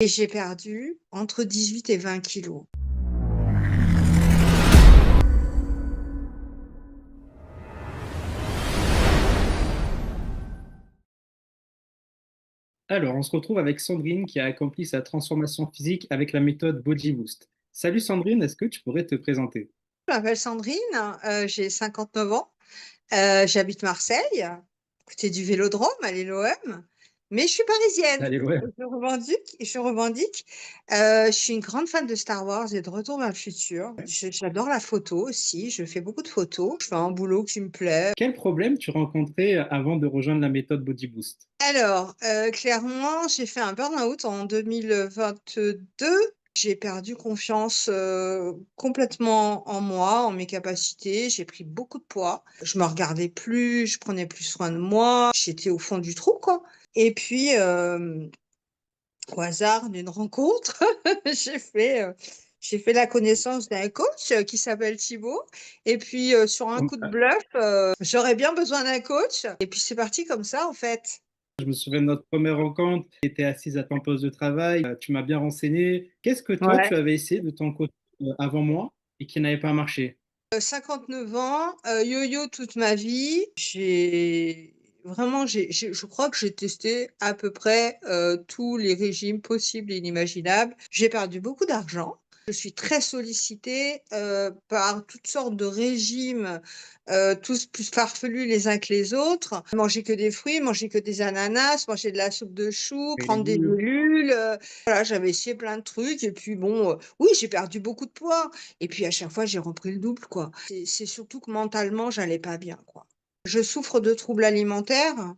Et j'ai perdu entre 18 et 20 kilos. Alors, on se retrouve avec Sandrine qui a accompli sa transformation physique avec la méthode Body Boost. Salut Sandrine, est-ce que tu pourrais te présenter? Je m'appelle Sandrine, j'ai 59 ans, j'habite Marseille, à côté du Vélodrome, à l'LOM, mais je suis parisienne. Allez, ouais. Je revendique. Je suis une grande fan de Star Wars et de Retour vers le futur. J'adore la photo aussi, je fais beaucoup de photos. Je fais un boulot qui me plaît. Quel problème tu rencontrais avant de rejoindre la méthode Body Boost? Alors, clairement, j'ai fait un burn-out en 2022. J'ai perdu confiance, complètement en moi, en mes capacités. J'ai pris beaucoup de poids. Je me regardais plus, je prenais plus soin de moi. J'étais au fond du trou, quoi. Et puis, au hasard d'une rencontre, j'ai fait, heu, j'ai fait la connaissance d'un coach, qui s'appelle Thibaut. Et puis, sur un coup de bluff, j'aurais bien besoin d'un coach et puis c'est parti comme ça, en fait. Je me souviens de notre première rencontre, tu étais assise à ton poste de travail, tu m'as bien renseigné. Qu'est-ce que toi, Ouais. tu avais essayé de ton côté avant moi et qui n'avait pas marché? 59 ans, yo-yo toute ma vie. J'ai vraiment, je crois que j'ai testé à peu près, tous les régimes possibles et inimaginables. J'ai perdu beaucoup d'argent. Je suis très sollicitée, par toutes sortes de régimes, tous plus farfelus les uns que les autres. Manger que des fruits, manger que des ananas, manger de la soupe de choux, Et prendre des légumes. gélules, voilà, j'avais essayé plein de trucs et puis bon, oui, j'ai perdu beaucoup de poids. Et puis à chaque fois, j'ai repris le double, quoi. C'est surtout que mentalement, j'allais pas bien, quoi. Je souffre de troubles alimentaires,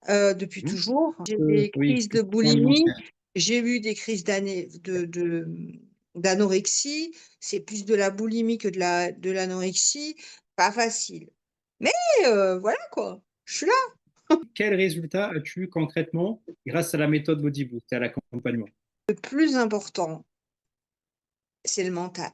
depuis Mhm. toujours. J'ai des Oui, crises de compulsion boulimie, alimentaire. j'ai eu des crises d'anorexie. C'est plus de la boulimie que de l'anorexie. Pas facile. Mais voilà, quoi, je suis là. Quel résultat as-tu eu concrètement grâce à la méthode Body Boost et à l'accompagnement? Le plus important, c'est le mental.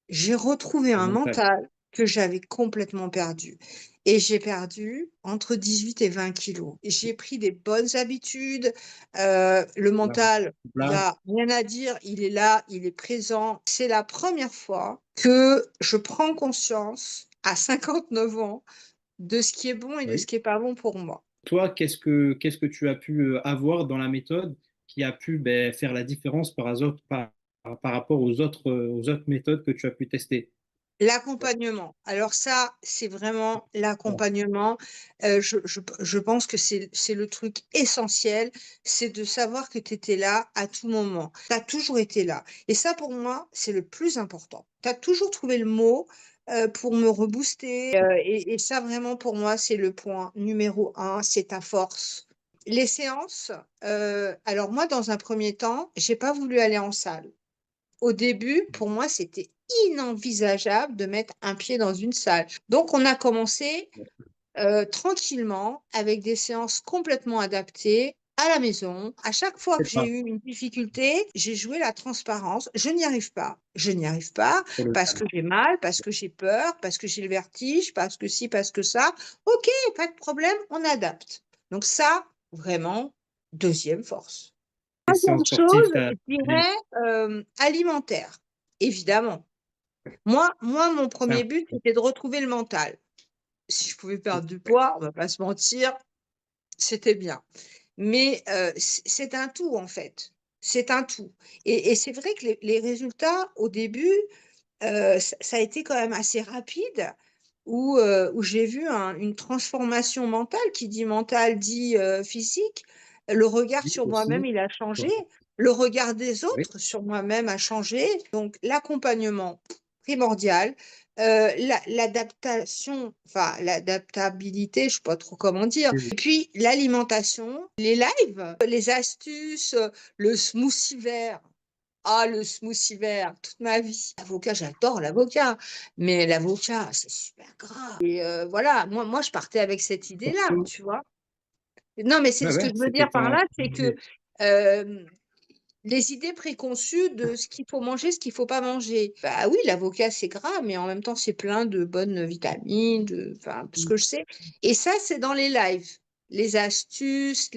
J'ai retrouvé Le un mental. mental que j'avais complètement perdu et j'ai perdu entre 18 et 20 kilos. J'ai pris des bonnes habitudes, le Là, mental, il y là, a rien à dire, il est là, il est présent. C'est la première fois que je prends conscience à 59 ans de ce qui est bon et de ce oui. qui est pas bon pour moi. Toi, qu'est-ce que tu as pu avoir dans la méthode qui a pu ben, faire la différence par rapport aux autres méthodes que tu as pu tester? L'accompagnement. Alors ça, c'est vraiment Bon, l'accompagnement. Je pense que c'est le truc essentiel, c'est de savoir que tu étais là à tout moment. Tu as toujours été là et ça, pour moi, c'est le plus important. Tu as toujours trouvé le mot, pour me rebooster, et ça, vraiment, pour moi, c'est le point numéro un, c'est ta force. Les séances, alors moi, dans un premier temps, j'ai pas voulu aller en salle. Au début, pour moi, c'était inenvisageable de mettre un pied dans une salle. Donc, on a commencé, tranquillement avec des séances complètement adaptées à la maison. À chaque fois que c'est j'ai pas eu une difficulté, j'ai joué la transparence. Je n'y arrive pas. Je n'y arrive pas pour le parce que calme. j'ai mal, parce que j'ai peur, parce que j'ai le vertige, parce que ci, parce que ça. OK, pas de problème, on adapte. Donc ça, vraiment, deuxième force. Les 3e séances sportives, chose, tu as je dirais, alimentaire, évidemment. Moi, mon c'est premier but, important. c'était de retrouver le mental. Si je pouvais perdre du Ouais. poids, on va pas se mentir, c'était bien. Mais, c'est un tout, en fait. C'est un tout. Et c'est vrai que les résultats au début, ça a été quand même assez rapide où j'ai vu une transformation mentale. Qui dit mental dit, physique. Le regard Oui, sur moi-même, aussi. il a changé. Le regard des Oui. autres sur moi-même a changé. Donc l'accompagnement, primordial. L'adaptation, enfin l'adaptabilité, je sais pas trop comment dire. Oui, oui. Et puis l'alimentation, les lives, les astuces, le smoothie vert. Ah, le smoothie vert, toute ma vie. L'avocat, j'adore l'avocat, mais l'avocat, c'est super gras. Et voilà, moi, je partais avec cette idée-là, Surtout, tu vois? Non, mais c'est ouais, ce que ouais, je veux c'était dire par ton là, c'est que, idée. hem, les idées préconçues de ce qu'il faut manger, ce qu'il faut pas manger. Bah oui, l'avocat, c'est gras, mais en même temps, c'est plein de bonnes vitamines, enfin, tout ce que je sais. Et ça, c'est dans les lives. les astuces,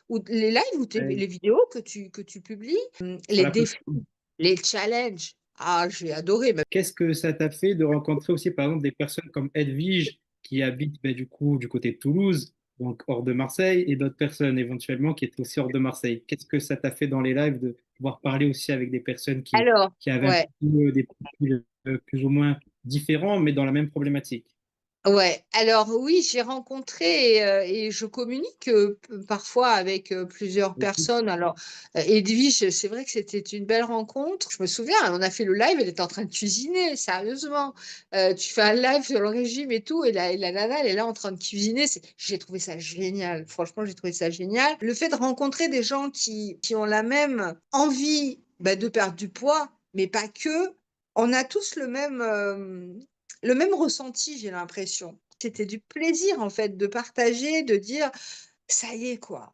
ou les lives ou Ouais, les vidéos que tu publies, sur les la défis, plateforme. les challenges. Ah, j'ai adoré. Qu'est-ce que ça t'a fait de rencontrer aussi, par exemple, des personnes comme Edwige, qui habitent ben, du coup du côté de Toulouse, donc hors de Marseille, et d'autres personnes éventuellement qui étaient aussi hors de Marseille. Qu'est-ce que ça t'a fait dans les lives de pouvoir parler aussi avec des personnes Alors, qui avaient un ouais. peu des profils plus ou moins différents, mais dans la même problématique? Ouais, alors oui, j'ai rencontré et je communique parfois avec plusieurs personnes. Alors, Edwige, c'est vrai que c'était une belle rencontre. Je me souviens, on a fait le live, elle était en train de cuisiner, sérieusement. Tu fais un live sur le régime et tout, et la nana, elle est là en train de cuisiner. J'ai trouvé ça génial. Franchement, j'ai trouvé ça génial. Le fait de rencontrer des gens qui ont la même envie bah, de perdre du poids, mais pas que, on a tous le même ressenti, j'ai l'impression. C'était du plaisir, en fait, de partager, de dire, ça y est, quoi.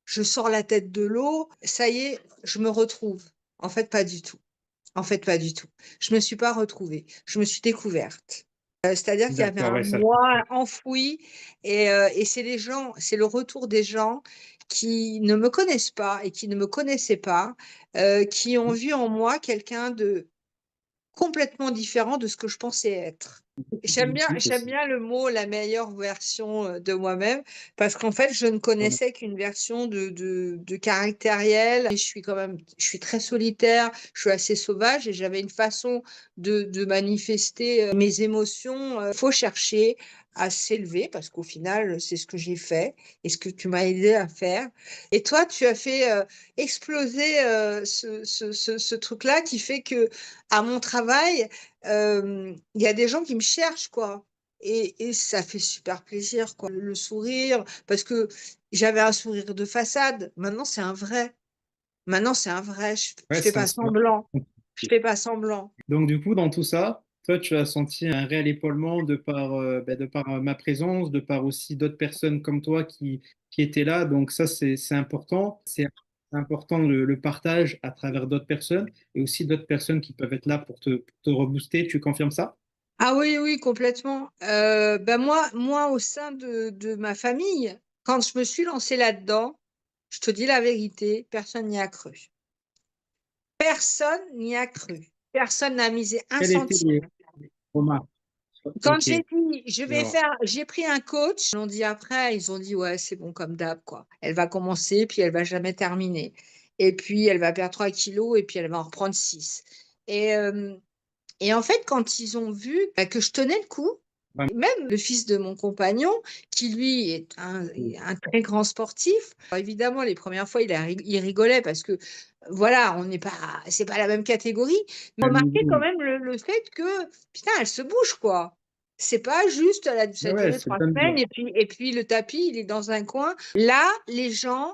Je sors la tête de l'eau, ça y est, je me retrouve. En fait, pas du tout. En fait, pas du tout. Je me suis pas retrouvée. Je me suis découverte. C'est-à-dire qu'il y avait D'accord, un ouais, ça. moi enfoui et c'est les gens, c'est le retour des gens qui ne me connaissent pas et qui ne me connaissaient pas, qui ont vu en moi quelqu'un de complètement différent de ce que je pensais être. Positif J'aime aussi. bien le mot la meilleure version de moi-même parce qu'en fait, je ne Voilà. connaissais qu'une version de caractériel. Et je suis très solitaire, je suis assez sauvage et j'avais une façon de manifester mes émotions. Faut chercher à s'élever parce qu'au final, c'est ce que j'ai fait et ce que tu m'as aidé à faire. Et toi, tu as fait exploser ce truc-là qui fait que à mon travail, il y a des gens qui me cherchent, quoi. Et ça fait super plaisir, quoi. Le sourire, parce que j'avais un sourire de façade. Maintenant, c'est un vrai. Maintenant, c'est un vrai. Je Ouais, fais c'est pas inspirant. semblant. Je fais pas semblant. Donc, du coup, dans tout ça, toi, tu as senti un réel épaulement de par ma présence, de par aussi d'autres personnes comme toi qui étaient là. Donc, ça, c'est important. C'est important le partage à travers d'autres personnes et aussi d'autres personnes qui peuvent être là pour te rebooster. Tu confirmes ça? Ah oui, oui, complètement. Ben moi, au sein de ma famille, quand je me suis lancée là-dedans, je te dis la vérité, personne n'y a cru. Personne n'y a cru. Personne n'a misé un Quelles étaient centime. les remarques? Quand Ok, j'ai dit, je vois. j'ai pris un coach, ils ont dit après, ils ont dit, ouais, c'est bon comme d'hab, quoi. Elle va commencer, puis elle va jamais terminer. Et puis, elle va perdre 3 kilos, et puis elle va en reprendre 6. Et, euh, et en fait, quand ils ont vu bah, que je tenais le coup, Vraiment. même le fils de mon compagnon, qui lui est un très grand sportif, alors, évidemment, les premières fois, il rigolait parce que, voilà, on n'est pas, c'est pas la même catégorie. Mais remarquez quand même le fait que, putain, elle se bouge, quoi. C'est pas juste, ça a Ouais, duré c'est 3 semaines et puis le tapis, il est dans un coin. Là, les gens,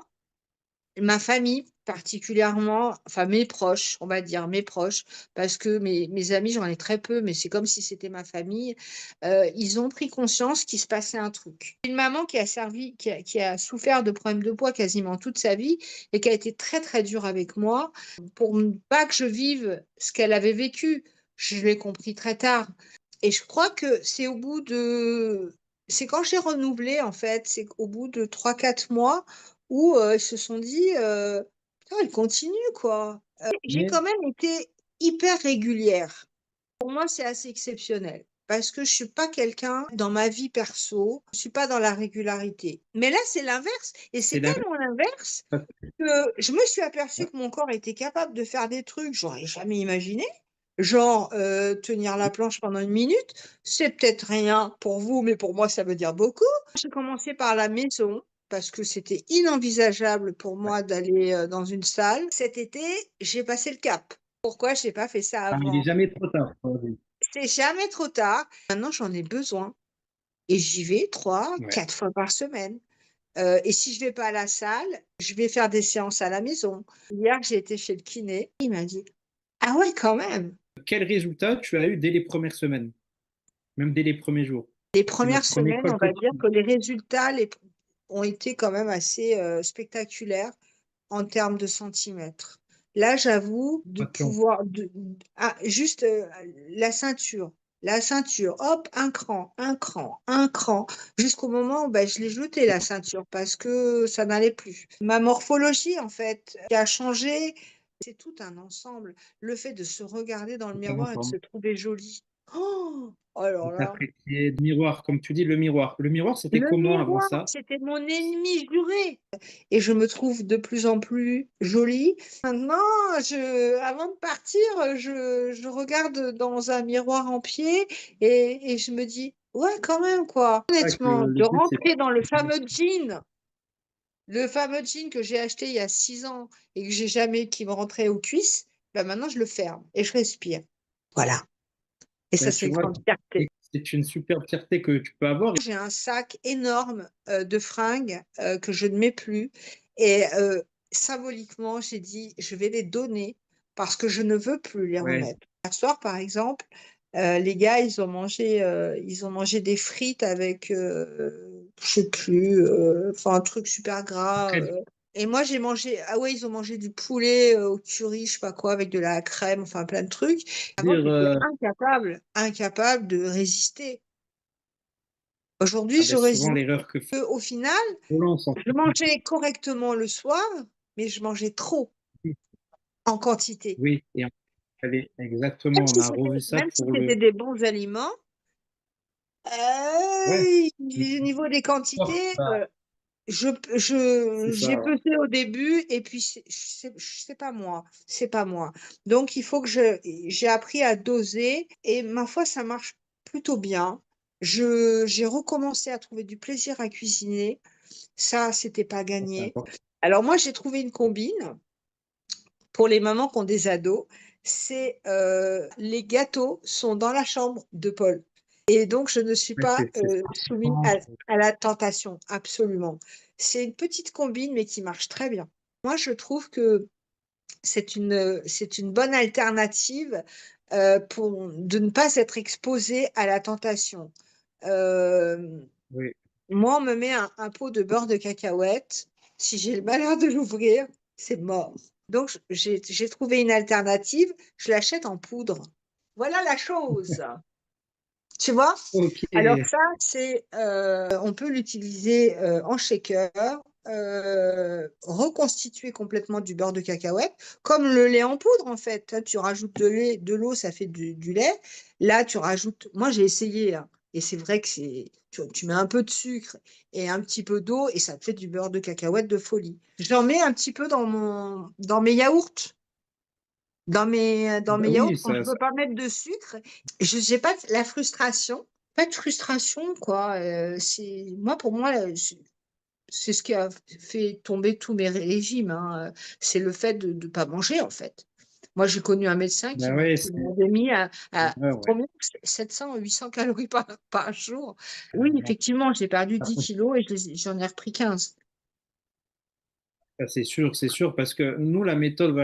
ma famille particulièrement, enfin mes proches, on va dire mes proches, parce que mes amis, j'en ai très peu, mais c'est comme si c'était ma famille, ils ont pris conscience qu'il se passait un truc. Une maman qui a souffert de problèmes de poids quasiment toute sa vie et qui a été très très dure avec moi pour pas que je vive ce qu'elle avait vécu. Je l'ai compris très tard. Et je crois que c'est quand j'ai renouvelé, en fait, c'est au bout de 3 4 mois où ils se sont dit, putain, elle continue, quoi. J'ai mais quand même été hyper régulière. Pour moi, c'est assez exceptionnel. Parce que je suis pas quelqu'un dans ma vie perso, je suis pas dans la régularité. Mais là, c'est l'inverse. Et c'est c'est l'inverse. tellement l'inverse que je me suis aperçue que mon corps était capable de faire des trucs que j'aurais jamais imaginé. Genre, tenir la planche pendant 1 minute, c'est peut-être rien pour vous, mais pour moi, ça veut dire beaucoup. J'ai commencé par la maison parce que c'était inenvisageable pour Ouais. moi d'aller dans une salle. Cet été, j'ai passé le cap. Pourquoi je n'ai pas fait ça Ah, il n'est avant? jamais trop tard. Ouais. C'est jamais trop tard. Maintenant, j'en ai besoin et j'y vais 3 4 fois par semaine. Et si je vais pas à la salle, je vais faire des séances à la maison. Hier, j'ai été chez le kiné. Il m'a dit, ah ouais, quand même. Quel résultat tu as eu dès les premières semaines, même dès les premiers jours? Les C'est premières notre premier semaines, call on va dire coaching. que les résultats ont été quand même assez spectaculaires en termes de centimètres. Là, j'avoue, de Attention. pouvoir, juste la ceinture. la ceinture, hop, un cran, un cran, jusqu'au moment où ben, je l'ai jetée, la ceinture, parce que ça n'allait plus. Ma morphologie, en fait, qui a changé, c'est tout un ensemble. Le fait de se regarder dans le miroir et de Totalement. se trouver jolie. Alors là. T'appréciais le miroir, comme tu dis, le miroir. Le miroir, c'était Le comment avant miroir, ça? c'était mon ennemi juré. Et je me trouve de plus en plus jolie. Maintenant, avant de partir, je regarde dans un miroir en pied et je me dis, ouais, quand même, quoi. C'est ça que Honnêtement, le de but, c'est rentrer dans le fameux jean que j'ai acheté il y a 6 ans et que j'ai jamais, qui me rentrait aux cuisses, ben maintenant, je le ferme et je respire. Voilà. Et ça, ben, c'est tu une vois, grande fierté. c'est une superbe fierté que tu peux avoir. J'ai un sac énorme de fringues que je ne mets plus. Et symboliquement, j'ai dit, je vais les donner parce que je ne veux plus les Ouais, remettre. Hier soir, par exemple, les gars, ils ont mangé des frites avec, je sais plus, enfin un truc super gras. après, Et moi, j'ai mangé, ah ouais, ils ont mangé du poulet au curry, je sais pas quoi, avec de la crème, enfin plein de trucs. Avant, dire, j'étais incapable de résister. Aujourd'hui, ah je ben, souvent résiste. l'erreur que fait Au final, Roland, sans je mangeais correctement le soir, mais je mangeais trop en quantité. oui, et exactement, on a revu ça Même si pour c'était le, des bons aliments, ouais, au niveau des quantités, bah, c'est j'ai ça, ouais. pesé au début et puis c'est pas moi, c'est pas moi. Donc il faut que j'ai appris à doser et ma foi, ça marche plutôt bien. J'ai recommencé à trouver du plaisir à cuisiner. Ça, c'était pas C'est gagné. important. Alors moi, j'ai trouvé une combine pour les mamans qui ont des ados. C'est les gâteaux sont dans la chambre de Paul. Et donc, je ne suis Ouais, pas c'est soumise important. à la tentation, absolument. C'est une petite combine, mais qui marche très bien. Moi, je trouve que c'est une bonne alternative de ne pas être exposé à la tentation. Euh, Oui, Moi, on me met un pot de beurre de cacahuète. Si j'ai le malheur de l'ouvrir, c'est mort. Donc, j'ai trouvé une alternative. Je l'achète en poudre. Voilà la chose. Tu vois? ok, Alors ça, on peut l'utiliser en shaker, reconstituer complètement du beurre de cacahuète, comme le lait en poudre en fait. Là, tu rajoutes de l'eau, ça fait du lait. Là, tu rajoutes. Moi, j'ai essayé, hein, et c'est vrai que tu mets un peu de sucre et un petit peu d'eau et ça te fait du beurre de cacahuète de folie. J'en mets un petit peu dans mes yaourts. Dans bah mes yaourts, oui, quand je veux pas mettre de sucre, je n'ai pas la frustration. Pas de frustration, quoi. Moi, pour moi, c'est ce qui a fait tomber tous mes régimes, hein. C'est le fait de ne pas manger, en fait. Moi, j'ai connu un médecin bah ouais, qui m'avait mis à ouais, ouais. combien? 700 ou 800 calories par jour. Oui, effectivement, j'ai perdu 10 kilos et j'en ai repris 15. Ça, c'est sûr, parce que nous, la méthode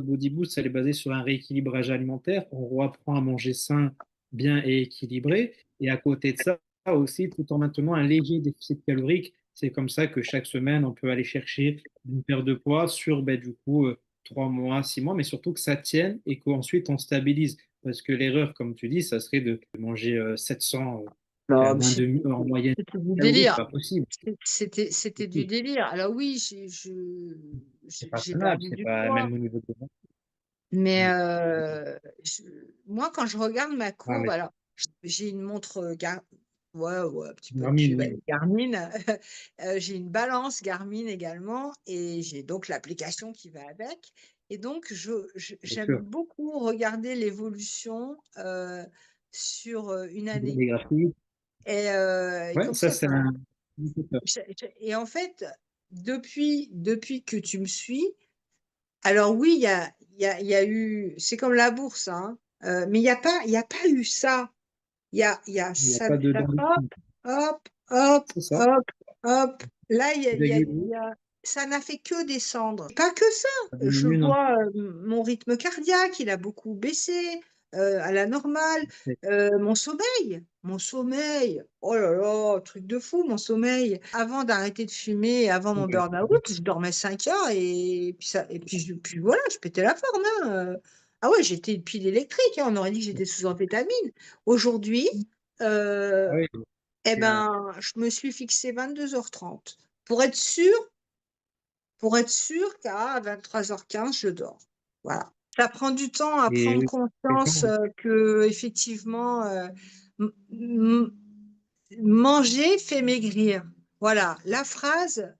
Body Boost, elle est basée sur un rééquilibrage alimentaire. On reapprend à manger sain, bien et équilibré. Et à côté de ça aussi, tout en maintenant un léger déficit calorique. C'est comme ça que chaque semaine, on peut aller chercher une perte de poids sur, ben, du coup, 3 mois, 6 mois, mais surtout que ça tienne et qu'ensuite on stabilise. Parce que l'erreur, comme tu dis, ça serait de manger 700, Non, mais moins de, en moyenne c'était du calories, c'est délire. pas possible. C'était du délire. Alors oui, C'est pas j'ai tenable, perdu c'est du pas poids, même au niveau de mais Mm. moi, quand je regarde ma Ah, courbe, mais alors j'ai une montre ouais, ouais, un petit peu de Garmin, pub oui. avec Garmin. J'ai une balance Garmin également et j'ai donc l'application qui va avec. Et donc, Bien j'aime sûr. beaucoup regarder l'évolution sur une année. Les graphiques. Et Ouais, comme ça, ça, c'est un indicateur. et en fait, depuis que tu me suis, alors oui, il y a eu, c'est comme la bourse, hein, mais il y a pas eu ça. Il y a Il n'y a ça, pas de ça, d'ambition. hop, hop, C'est ça. hop, hop. Là, Régulier. ça n'a fait que descendre. Pas que ça. Ça Je diminue, non. vois mon rythme cardiaque, il a beaucoup baissé à la normale. C'est Mon sommeil. Oh là là, truc de fou, mon sommeil. Avant d'arrêter de fumer, avant mon ouais, burn-out, je dormais 5 heures et puis ça, puis voilà, je pétais la forme, hein. Ah ouais, j'étais une pile électrique, hein, on aurait dit que j'étais sous amphétamine. Aujourd'hui, Ah euh, oui, eh c'est, ben, je me suis fixé 22h30 pour être sûr qu'à 23h15 je dors. Voilà. Ça prend du temps à et prendre oui, les conscience gens, que effectivement m- m- manger fait maigrir. Voilà, la phrase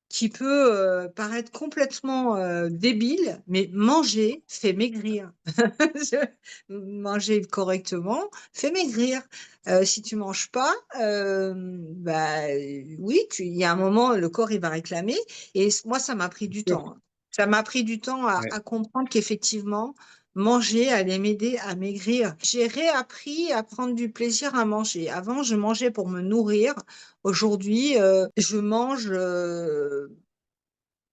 qui peut paraître complètement débile, mais manger fait maigrir. Manger correctement fait maigrir. Si tu manges pas, bah oui, il y a un moment, le corps il va réclamer. Et moi, ça m'a pris bien du sûr, temps, hein. Ça m'a pris du temps à, ouais. à comprendre qu'effectivement, manger allait m'aider à maigrir. J'ai réappris à prendre du plaisir à manger. Avant, je mangeais pour me nourrir. Aujourd'hui, je mange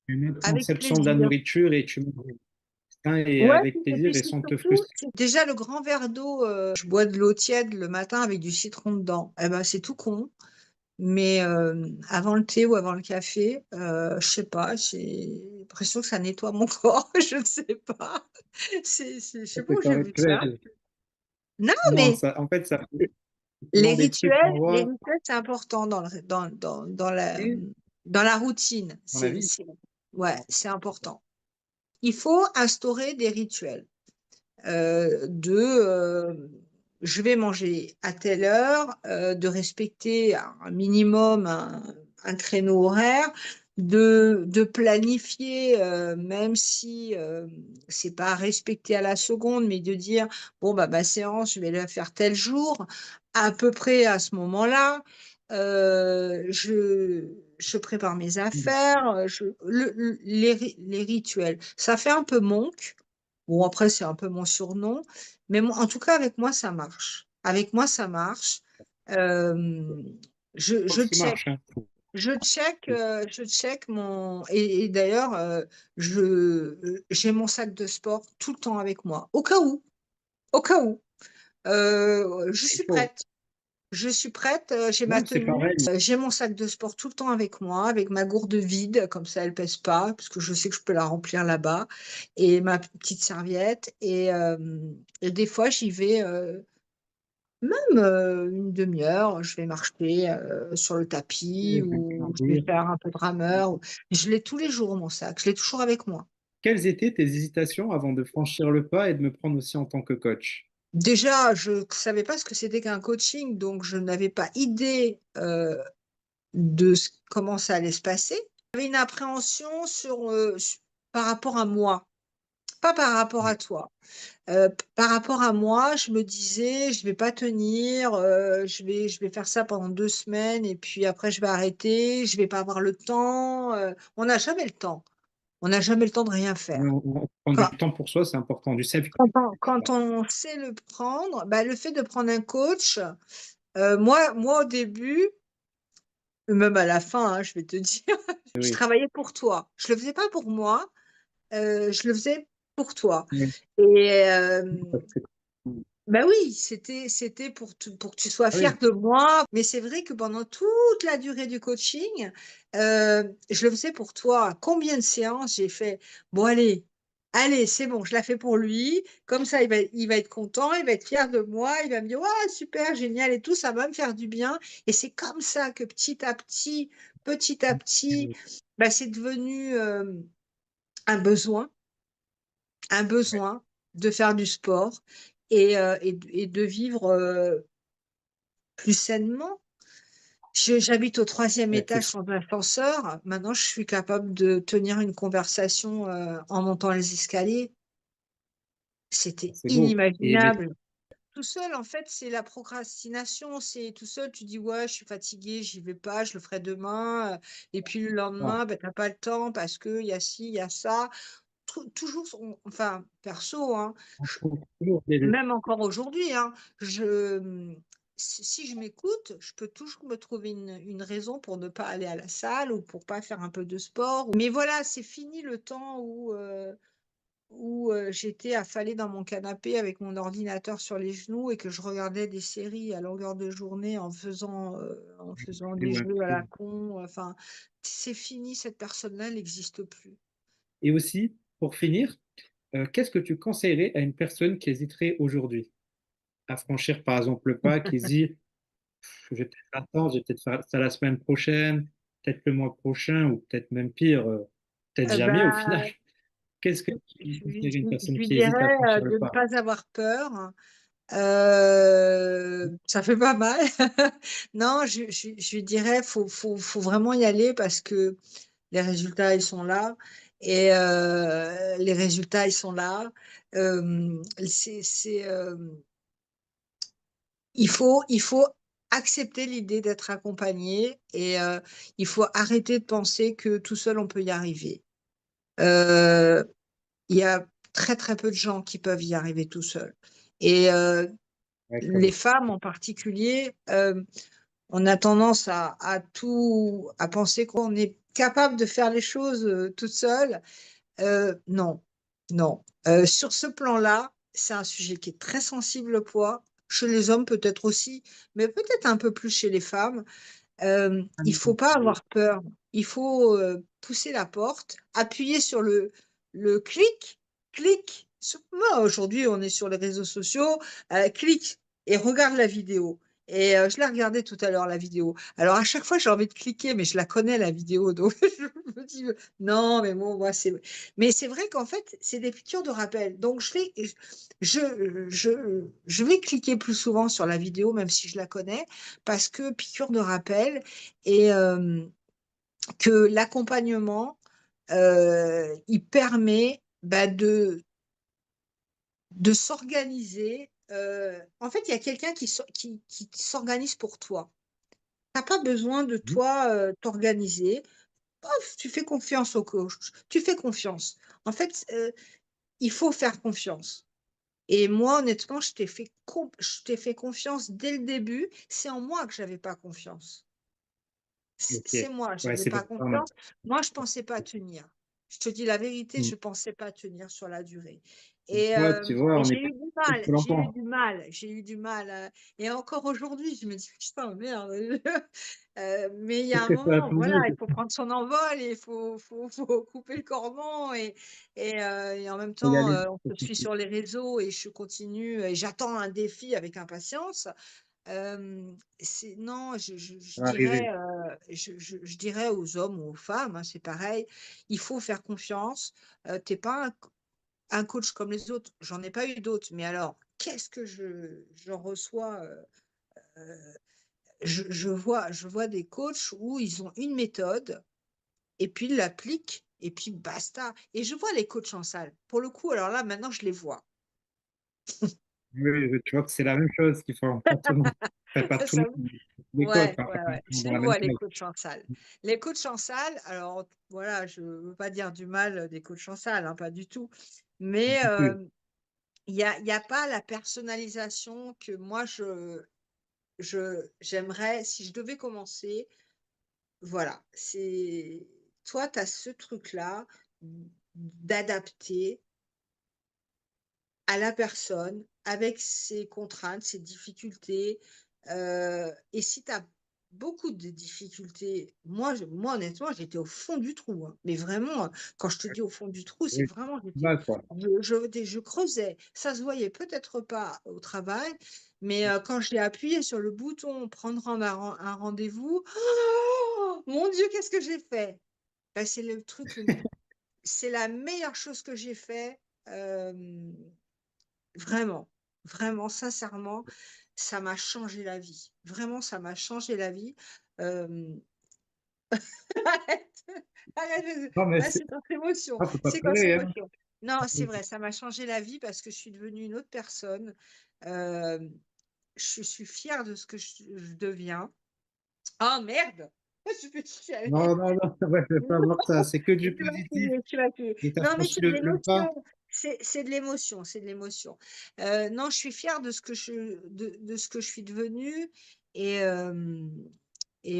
Une autre avec conception de la plaisir. nourriture et tu manges sain et Ouais, avec et puis plaisir et c'est sans te surtout, frustrer. déjà le grand verre d'eau, je bois de l'eau tiède le matin avec du citron dedans. Eh ben, c'est tout con, mais avant le thé ou avant le café, je sais pas, j'ai l'impression que ça nettoie mon corps, je ne sais pas. Je sais pas où C'est un j'ai vu ça. rituel. Non, Non, mais ça, en fait, ça fait les souvent des trucs rituels, qu'on les voit rituels, c'est important et dans la routine. dans la vie. Ouais, c'est important. Il faut instaurer des rituels. Je vais manger à telle heure, de respecter un minimum un créneau horaire, de planifier, même si c'est pas respecté à la seconde, mais de dire, bon, bah, ma séance, je vais la faire tel jour, à peu près à ce moment-là. Je prépare mes affaires, les rituels. Ça fait un peu monk. Bon, après, c'est un peu mon surnom. Mais en tout cas, avec moi, ça marche. Avec moi, ça marche. Euh, je, Faut je que ça check. marche, hein. Je check mon. Et d'ailleurs, j'ai mon sac de sport tout le temps avec moi. Au cas où. Au cas où. Je Il suis faut. prête. Je suis prête, j'ai ma Ouais, c'est tenue, pareil. j'ai mon sac de sport tout le temps avec moi, avec ma gourde vide, comme ça elle pèse pas, parce que je sais que je peux la remplir là-bas, et ma petite serviette. Et des fois, j'y vais même une demi-heure, je vais marcher sur le tapis ou je vais faire un peu de rameur. Je l'ai tous les jours, mon sac, je l'ai toujours avec moi. Quelles étaient tes hésitations avant de franchir le pas et de me prendre aussi en tant que coach? Déjà, je ne savais pas ce que c'était qu'un coaching, donc je n'avais pas idée comment ça allait se passer. J'avais une appréhension par rapport à moi, pas par rapport à Ouais. toi. Par rapport à moi, je me disais, je vais pas tenir, je vais faire ça pendant 2 semaines et puis après je vais arrêter, je vais pas avoir le temps. On n'a jamais le temps. On n'a jamais le temps de rien Mais faire. on prend Quand, du temps pour soi, c'est important, du self. quand on sait le prendre, bah, le fait de prendre un coach, moi au début, même à la fin, hein, je vais te dire, je Oui. travaillais pour toi. Je le faisais pas pour moi, je le faisais pour toi. Oui. Et bah oui, c'était pour que tu sois Ah fier oui. de moi. Mais c'est vrai que pendant toute la durée du coaching, je le faisais pour toi. Combien de séances j'ai fait? Bon, allez, c'est bon, je la fais pour lui. Comme ça, il va être content, il va être fier de moi, il va me dire, ouais, super, génial et tout, ça va me faire du bien. Et c'est comme ça que petit à petit, bah, c'est devenu un besoin, un besoin de faire du sport et de vivre plus sainement. J'habite au troisième Ouais, étage sans ascenseur. Maintenant, je suis capable de tenir une conversation en montant les escaliers. C'était c'est beau. Et mais inimaginable. Tout seul, en fait, c'est la procrastination. C'est tout seul, tu dis, ouais, je suis fatiguée, j'y vais pas, je le ferai demain. Et puis le ah, lendemain, ben, t'as pas le temps parce qu'il y a ci, il y a ça. Toujours, enfin, perso, hein, on trouve toujours des- même encore aujourd'hui, hein, si je m'écoute, je peux toujours me trouver une raison pour ne pas aller à la salle ou pour pas faire un peu de sport. Mais voilà, c'est fini le temps où j'étais affalée dans mon canapé avec mon ordinateur sur les genoux et que je regardais des séries à longueur de journée en faisant des ouais. jeux à la con. Enfin, c'est fini, cette personne-là, elle n'existe plus. Et aussi, pour finir, qu'est-ce que tu conseillerais à une personne qui hésiterait aujourd'hui à franchir, par exemple, le pas, qui se dit, je vais peut-être attendre, je vais peut-être faire ça la semaine prochaine, peut-être le mois prochain, ou peut-être même pire, peut-être jamais au final. Bah, Qu'est-ce que tu je lui, conseillerais à une je personne lui qui hésite à dirais franchir le de ne pas? pas avoir peur. Ça fait pas mal. Non, je lui dirais, faut vraiment y aller parce que les résultats, ils sont là. Et les résultats, ils sont là. C'est, il faut accepter l'idée d'être accompagné et il faut arrêter de penser que tout seul, on peut y arriver. Euh, il y a très, très peu de gens qui peuvent y arriver tout seuls. Et les D'accord. femmes en particulier, on a tendance à penser qu'on est capable de faire les choses toute seule. Non, non. Sur ce plan-là, c'est un sujet qui est très sensible au poids. Chez les hommes, peut-être aussi, mais peut-être un peu plus chez les femmes. Il faut pas avoir peur. Il faut pousser la porte, appuyer sur le clic, clic. Moi, aujourd'hui, on est sur les réseaux sociaux, clique et regarde la vidéo. Et je l'ai regardé tout à l'heure, la vidéo. Alors, à chaque fois, j'ai envie de cliquer, mais je la connais, la vidéo. Donc, je me dis, non, mais bon, moi, c'est. Mais c'est vrai qu'en fait, c'est des piqûres de rappel. Donc, je vais cliquer plus souvent sur la vidéo, même si je la connais, parce que piqûre de rappel et que l'accompagnement, il permet bah, de s'organiser. En fait, il y a quelqu'un qui s'organise pour toi. Tu n'as pas besoin de Mhm. toi t'organiser. Pof, tu fais confiance au coach, tu fais confiance. En fait, il faut faire confiance. Et moi, honnêtement, je t'ai fait confiance dès le début. C'est en moi que j'avais pas confiance. Ok. C'est moi, Ouais, j'avais c'est pas normal. confiance. Moi, je pensais pas tenir. Je te dis la vérité, Mm. je pensais pas tenir sur la durée. Toi, tu vois, Et on j'ai est eu du pas mal, j'ai eu longtemps. du mal, j'ai eu du mal. Et encore aujourd'hui, je me dis, putain, merde. Mais il y a Qu'est-ce un que tu as moment, voilà, attendu? il faut prendre son envol et faut couper le cordon. Et en même Faut y temps, aller. on se suit sur les réseaux et je continue et j'attends un défi avec impatience. Non, je Ça va dirais, arriver. je dirais aux hommes ou aux femmes, hein, c'est pareil, il faut faire confiance. Tu pas un coach comme les autres. J'en ai pas eu d'autres, mais alors, qu'est-ce que j'en reçois je vois des coachs où ils ont une méthode et puis ils l'appliquent et puis basta. Et je vois les coachs en salle. Pour le coup, alors là, maintenant, je les vois. Oui, tu vois que c'est la même chose qu'ils font partout. Enfin, pas tout le Ça monde, l'école, Ouais, pas ouais, ouais. Je dans les la même vois, les chose. coachs en salle. Les coachs en salle, alors voilà, je ne veux pas dire du mal des coachs en salle, hein, pas du tout. Mais il y a pas la personnalisation que moi, j'aimerais, si je devais commencer, voilà. Toi, tu as ce truc-là d'adapter à la personne avec ses contraintes, ses difficultés. Et si tu as beaucoup de difficultés, moi honnêtement, j'étais au fond du trou, hein. Mais vraiment, quand je te dis au fond du trou, c'est Oui, vraiment, mal, quoi. je creusais. Ça se voyait peut-être pas au travail, mais quand j'ai appuyé sur le bouton prendre un rendez-vous, oh, mon Dieu, qu'est-ce que j'ai fait? Ben, c'est la meilleure chose que j'ai fait. Vraiment, vraiment, sincèrement, ça m'a changé la vie. Vraiment, ça m'a changé la vie. Hem, arrête, arrête, Non, mais c'est notre émotion, faut pas c'est quand c'est pleurer, hein. émotion. Non, c'est vrai, ça m'a changé la vie parce que je suis devenue une autre personne. Hem, je suis fière de ce que je deviens. Oh merde! Je suis Non, allée non, non, ouais, je vais pas voir ça. C'est que du tu m'as positif. tué, tu m'as tué. Et tu as Non, mais franchi c'est de le pas. l'émotion, c'est de l'émotion, c'est de l'émotion. Non, je suis fière de ce que je suis devenue et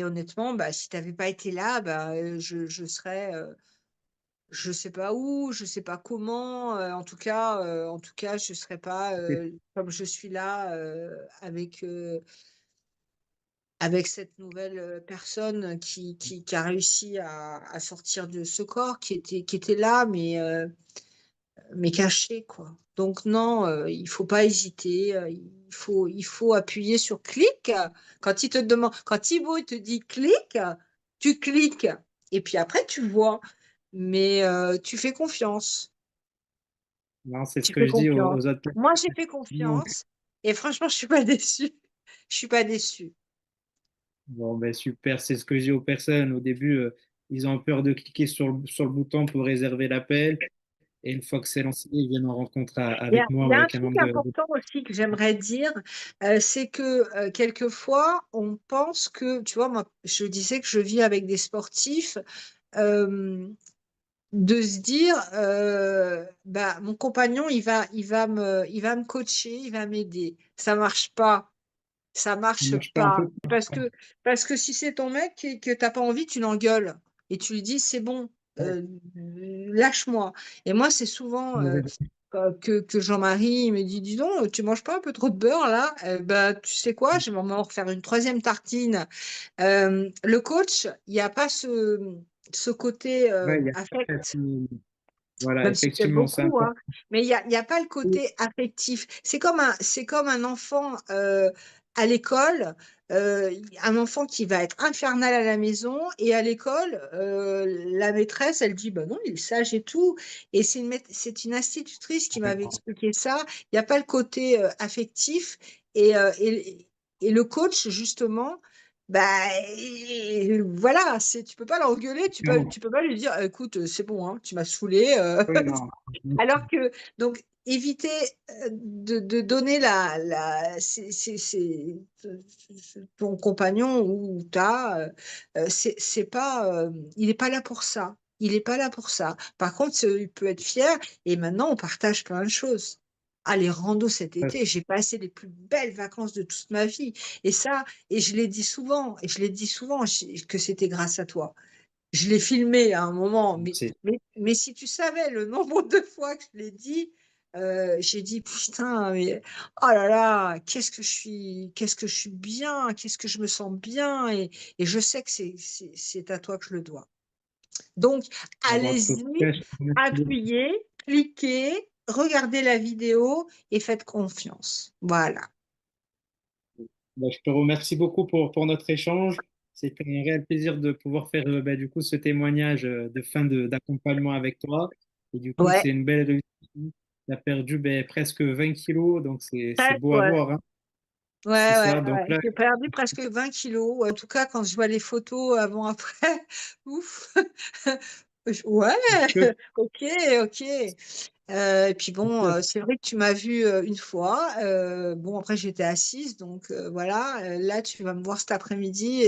honnêtement, bah, si tu avais pas été là, bah, je serais, je sais pas où, je sais pas comment, en tout cas, je serais pas, comme je suis là, avec cette nouvelle, personne qui a réussi à sortir de ce corps qui était là, mais mais caché, quoi. Donc non, il faut pas hésiter, il faut appuyer sur clic. Quand il te demande, quand Thibaut il te dit clique, tu cliques et puis après tu vois. Mais tu fais confiance. Non, c'est ce Tu que fais je dis confiance. aux autres Moi, j'ai fait personnes. confiance et franchement, je suis pas déçue. Je suis pas déçue. Bon, ben super, c'est ce que je dis aux personnes. Au début, ils ont peur de cliquer sur le bouton pour réserver l'appel. Et une fois que c'est lancé, ils viennent en rencontre avec moi Il ou y a un avec un truc membre important aussi que j'aimerais dire, c'est que quelquefois, on pense que, tu vois, moi, je disais que je vis avec des sportifs, euh, de se dire, bah, mon compagnon, il va me coacher, il va m'aider. Ça marche pas. Ça Ça marche marche pas un pas. peu. Parce que si c'est ton mec et que t'as pas envie, tu l'engueules. Et tu lui dis, c'est bon, Ouais, lâche-moi. Et moi, c'est souvent que Jean-Marie il me dit, dis donc, tu manges pas un peu trop de beurre là? Bah, tu sais quoi, je vais m'en refaire une troisième tartine. Le coach, il n'y a pas ce côté ouais, il y affect. a- voilà, Même si j'aime effectivement, c'est beaucoup, hein. important. Mais il y a pas le côté affectif. C'est comme un enfant à l'école, un enfant qui va être infernal à la maison et à l'école, la maîtresse, elle dit, bah non, il est sage et tout. Et c'est une institutrice qui m'avait expliqué ça. Il n'y a pas le côté affectif et, et le coach, justement, bah, voilà, tu peux pas l'engueuler, tu peux pas lui dire, écoute, c'est bon, hein, tu m'as saoulé. Oui, non. Alors que, donc, éviter de donner ton compagnon ou c'est pas, il n'est pas là pour ça. Il n'est pas là pour ça. Par contre, il peut être fier et maintenant, on partage plein de choses. Ah, les randos cet été, j'ai passé les plus belles vacances de toute ma vie. Et ça, et je l'ai dit souvent, que c'était grâce à toi. Je l'ai filmé à un moment, mais si tu savais le nombre de fois que je l'ai dit, j'ai dit putain, mais oh là là, qu'est-ce que je suis bien, qu'est-ce que je me sens bien, et je sais que c'est à toi que je le dois. Donc, Bon, en tout allez-y, cas, je te remercie. appuyez, cliquez, regardez la vidéo et faites confiance. Voilà. Ben, je te remercie beaucoup pour notre échange. C'était un réel plaisir de pouvoir faire ben, du coup ce témoignage de fin d'accompagnement avec toi. Et du coup, Ouais, c'est une belle réussite. Tu as perdu ben, presque 20 kilos, donc c'est presque, beau à ouais. voir, hein. Ouais, C'est ouais, ça. Donc ouais. là, J'ai perdu presque 20 kilos. En tout cas, quand je vois les photos avant-après, ouf. Ouais, est-ce que ok, ok. Et puis bon, c'est vrai que tu m'as vu une fois. Bon, après, j'étais assise, donc voilà. Là, tu vas me voir cet après-midi.